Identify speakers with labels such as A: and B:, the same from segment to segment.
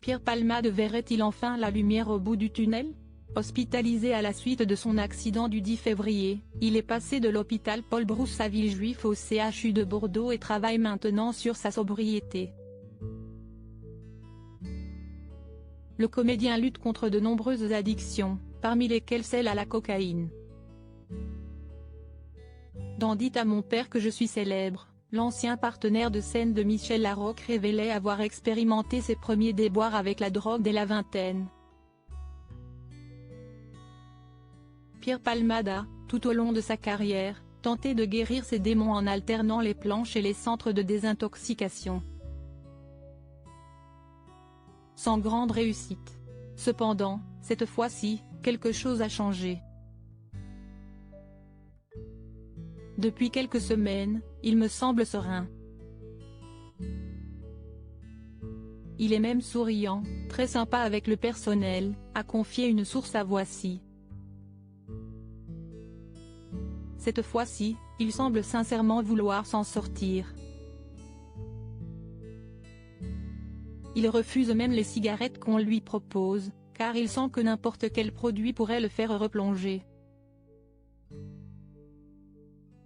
A: Pierre Palmade verrait-il enfin la lumière au bout du tunnel? Hospitalisé à la suite de son accident du 10 février, il est passé de l'hôpital Paul Brousse à Villejuif au CHU de Bordeaux et travaille maintenant sur sa sobriété. Le comédien lutte contre de nombreuses addictions, parmi lesquelles celle à la cocaïne. Dans Dites à mon père que je suis célèbre, l'ancien partenaire de scène de Michel Larocque révélait avoir expérimenté ses premiers déboires avec la drogue dès la vingtaine. Pierre Palmade a, tout au long de sa carrière, tenté de guérir ses démons en alternant les planches et les centres de désintoxication. Sans grande réussite. Cependant, cette fois-ci, quelque chose a changé. Depuis quelques semaines, il me semble serein. Il est même souriant, très sympa avec le personnel, a confié une source à Voici. Cette fois-ci, il semble sincèrement vouloir s'en sortir. Il refuse même les cigarettes qu'on lui propose, car il sent que n'importe quel produit pourrait le faire replonger.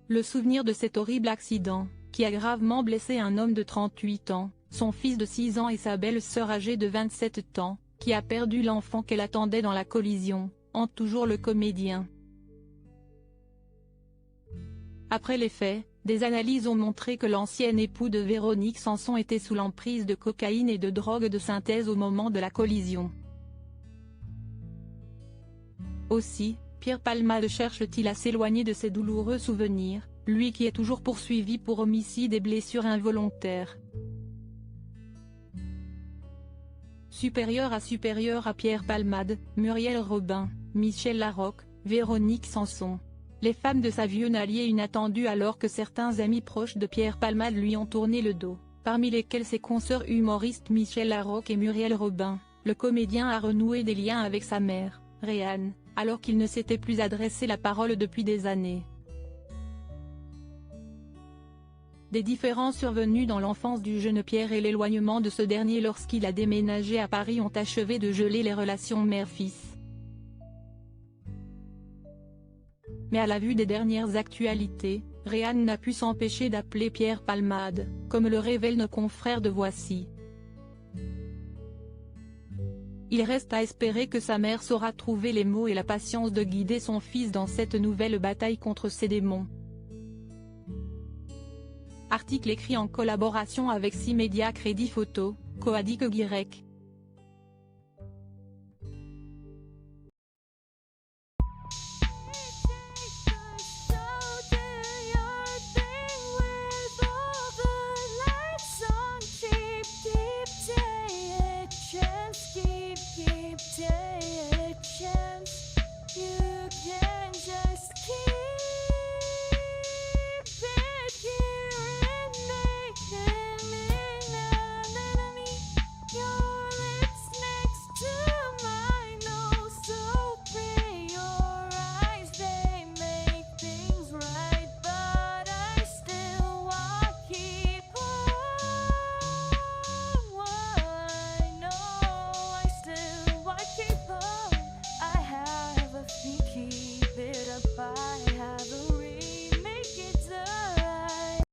A: Le souvenir de cet horrible accident, qui a gravement blessé un homme de 38 ans, son fils de 6 ans et sa belle-sœur âgée de 27 ans, qui a perdu l'enfant qu'elle attendait dans la collision, hante toujours le comédien. Après les faits, des analyses ont montré que l'ancien époux de Véronique Sanson était sous l'emprise de cocaïne et de drogue de synthèse au moment de la collision. Aussi, Pierre Palmade cherche-t-il à s'éloigner de ces douloureux souvenirs, lui qui est toujours poursuivi pour homicide et blessures involontaires. Supérieur à Pierre Palmade, Muriel Robin, Michel Larocque, Véronique Sanson. Les femmes de sa vie, un allié inattendu alors que certains amis proches de Pierre Palmade lui ont tourné le dos, parmi lesquels ses consoeurs humoristes Michel Larocque et Muriel Robin. Le comédien a renoué des liens avec sa mère, Réanne, alors qu'il ne s'était plus adressé la parole depuis des années. Des différends survenus dans l'enfance du jeune Pierre et l'éloignement de ce dernier lorsqu'il a déménagé à Paris ont achevé de geler les relations mère-fils. Mais à la vue des dernières actualités, Réanne n'a pu s'empêcher d'appeler Pierre Palmade, comme le révèlent nos confrères de Voici. Il reste à espérer que sa mère saura trouver les mots et la patience de guider son fils dans cette nouvelle bataille contre ses démons. Article écrit en collaboration avec 6 médias Crédit Photo, Coadic-Y.